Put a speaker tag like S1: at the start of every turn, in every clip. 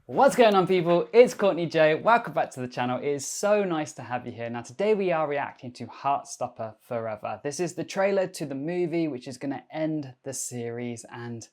S1: What's going on, people? It's Courtney-Jai. Welcome back to the channel. It is so nice to have you here. Now today we are reacting to Heartstopper Forever. This is the trailer to the movie which is going to end the series, and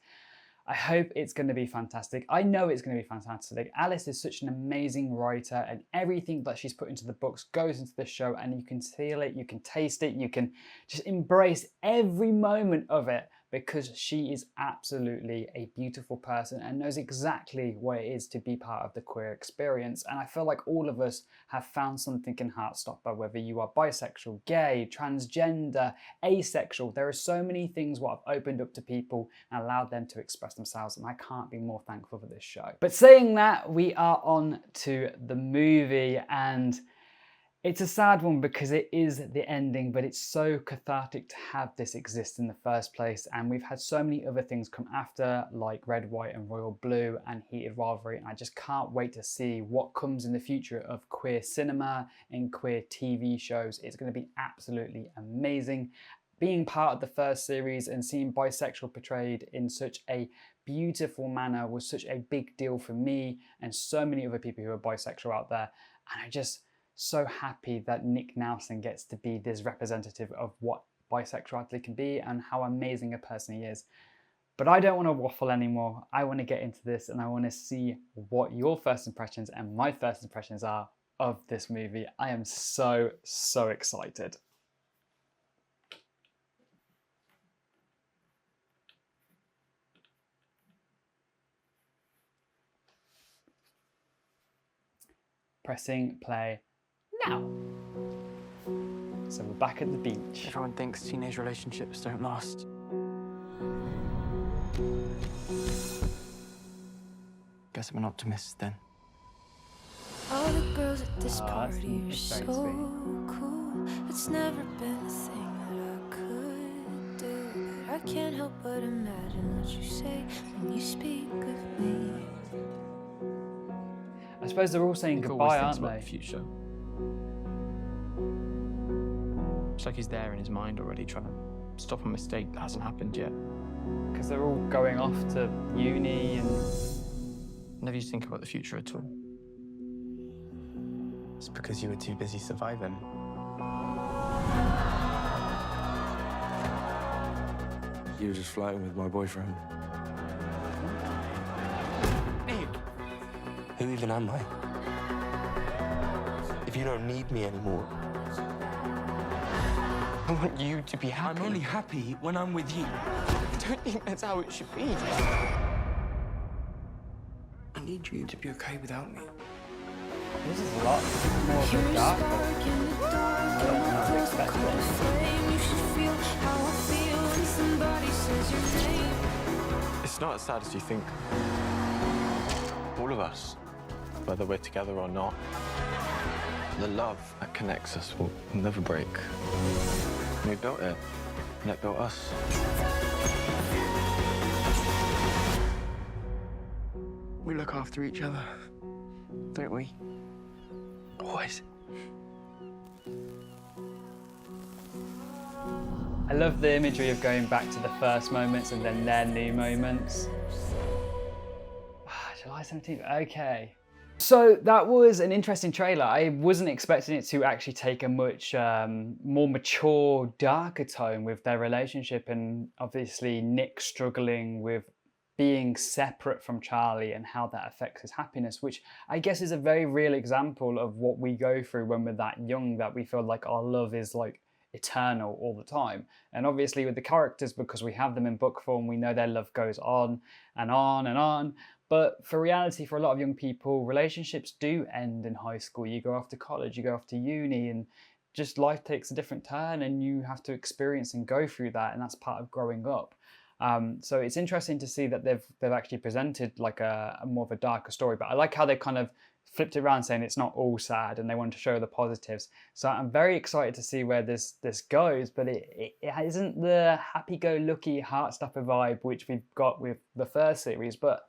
S1: I hope it's going to be fantastic. I know it's going to be fantastic. Alice is such an amazing writer, and everything that she's put into the books goes into the show, and you can feel it, you can taste it, you can just embrace every moment of it, because she is absolutely a beautiful person and knows exactly what it is to be part of the queer experience. And I feel like all of us have found something in Heartstopper, whether you are bisexual, gay, transgender, asexual. There are so many things what have opened up to people and allowed them to express themselves, and I can't be more thankful for this show. But saying that, we are on to the movie, and it's a sad one because it is the ending, but it's so cathartic to have this exist in the first place. And we've had so many other things come after, like Red, White and Royal Blue and Heated Rivalry. And I just can't wait to see what comes in the future of queer cinema and queer TV shows. It's going to be absolutely amazing. Being part of the first series and seeing bisexual portrayed in such a beautiful manner was such a big deal for me and so many other people who are bisexual out there. And I just so happy that Nick Nelson gets to be this representative of what bisexuality can be and how amazing a person he is. But I don't want to waffle anymore. I want to get into this, and I want to see what your first impressions and my first impressions are of this movie. I am so excited. Pressing play now. So we're back at the beach.
S2: Everyone thinks teenage relationships don't last. Guess I'm an optimist then.
S3: All the girls at this
S1: that's
S3: party are so
S1: sweet.
S3: cool. It's never been a thing that I could do, but I can't help but imagine what you say when you speak of me.
S1: I suppose they're all saying
S2: Nick
S1: goodbye,
S2: always thinks
S1: aren't
S2: about
S1: they?
S2: the future. It's like he's there in his mind already, trying to stop a mistake that hasn't happened yet.
S1: Because they're all going off to uni and...
S2: Never used to think about the future at all.
S4: It's because you were too busy surviving.
S5: You were just flirting with my boyfriend.
S4: Nick! Who even am I? If you don't need me anymore, I want you to be happy.
S5: I'm only happy when I'm with you.
S4: I don't think that's how it should be. I need you to be okay without me.
S1: This is a lot more of a dark one.
S3: Spark in the dark,
S1: I
S3: and
S1: wasn't
S3: my clothes
S1: expecting
S3: caught
S1: it.
S3: a flame. You should feel how I feel when somebody says your name.
S4: It's not as sad as you think. All of us, whether we're together or not, the love that connects us will never break. We built it, and it built us.
S2: We look after each other, don't we?
S4: Always.
S1: I love the imagery of going back to the first moments and then their new moments. July 17th, okay. So that was an interesting trailer. I wasn't expecting it to actually take a much more mature, darker tone with their relationship, and obviously Nick struggling with being separate from Charlie and how that affects his happiness, which I guess is a very real example of what we go through when we're that young, that we feel like our love is like eternal all the time. And obviously with the characters, because we have them in book form, we know their love goes on and on and on. But for reality, for a lot of young people, relationships do end in high school. You go off to college, you go off to uni, and just life takes a different turn, and you have to experience and go through that, and that's part of growing up. So it's interesting to see that they've actually presented like a more of a darker story, but I like how they kind of flipped it around, saying it's not all sad and they want to show the positives. So I'm very excited to see where this goes, but it isn't the happy-go-lucky Heartstopper vibe which we've got with the first series. But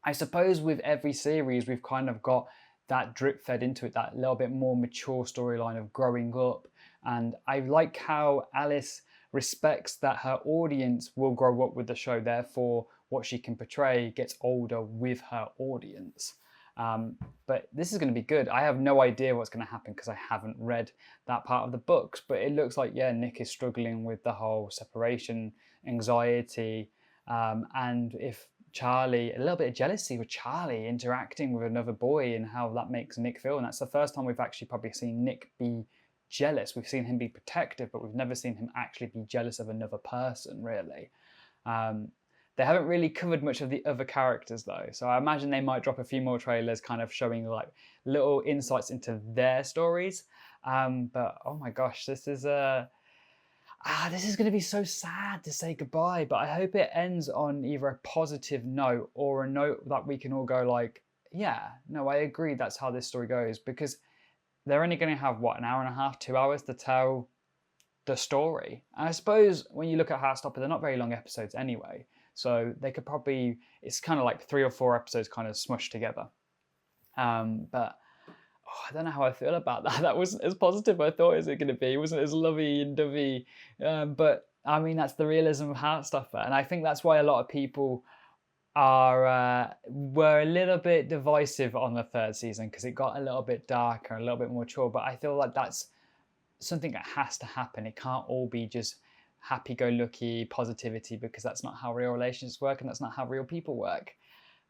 S1: I suppose with every series we've kind of got that drip fed into it, that little bit more mature storyline of growing up. And I like how Alice respects that her audience will grow up with the show, therefore what she can portray gets older with her audience. But this is going to be good. I have no idea what's going to happen because I haven't read that part of the books, but it looks like, yeah, Nick is struggling with the whole separation anxiety, and if Charlie, a little bit of jealousy with Charlie interacting with another boy and how that makes Nick feel. And that's the first time we've actually probably seen Nick be jealous. We've seen him be protective, but we've never seen him actually be jealous of another person, really. They haven't really covered much of the other characters though, so I imagine they might drop a few more trailers kind of showing like little insights into their stories. But oh my gosh, this is going to be so sad to say goodbye, but I hope it ends on either a positive note or a note that we can all go like, yeah, no, I agree, that's how this story goes, because they're only going to have, what, an hour and a half, 2 hours to tell the story. And I suppose when you look at Heartstopper, they're not very long episodes anyway. So they could probably, it's kind of like 3 or 4 episodes kind of smushed together. But I don't know how I feel about that. That wasn't as positive as I thought it was going to be. It wasn't as lovey and dovey. But I mean, that's the realism of Heartstopper. And I think that's why a lot of people were a little bit divisive on the 3rd season, because it got a little bit darker, a little bit more mature. But I feel like that's something that has to happen. It can't all be just happy-go-lucky positivity, because that's not how real relationships work and that's not how real people work.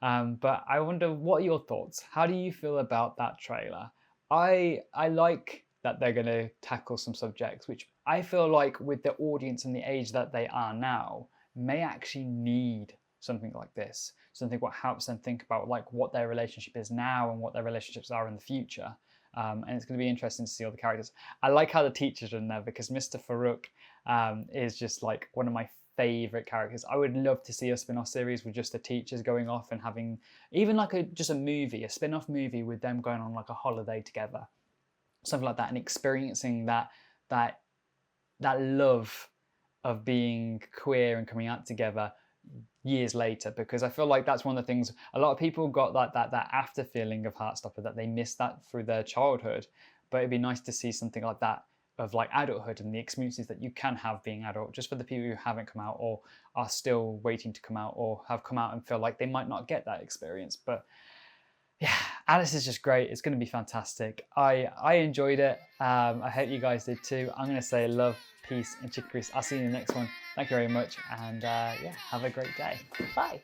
S1: But I wonder, what are your thoughts? How do you feel about that trailer? I like that they're going to tackle some subjects which I feel like, with the audience and the age that they are now, may actually need something like this. Something what helps them think about like what their relationship is now and what their relationships are in the future. And it's going to be interesting to see all the characters. I like how the teachers are in there, because Mr. Farouk is just like one of my favourite characters. I would love to see a spin-off series with just the teachers going off and having even like just a movie, a spin-off movie with them going on like a holiday together, something like that, and experiencing that love of being queer and coming out together years later. Because I feel like that's one of the things, a lot of people got that after feeling of Heartstopper, that they missed that through their childhood. But it'd be nice to see something like that of like adulthood and the experiences that you can have being adult, just for the people who haven't come out or are still waiting to come out, or have come out and feel like they might not get that experience. But yeah, Alice is just great. It's going to be fantastic. I enjoyed it. I hope you guys did too. I'm going to say love, peace, and chicories. I'll see you in the next one. Thank you very much, and yeah, have a great day. Bye.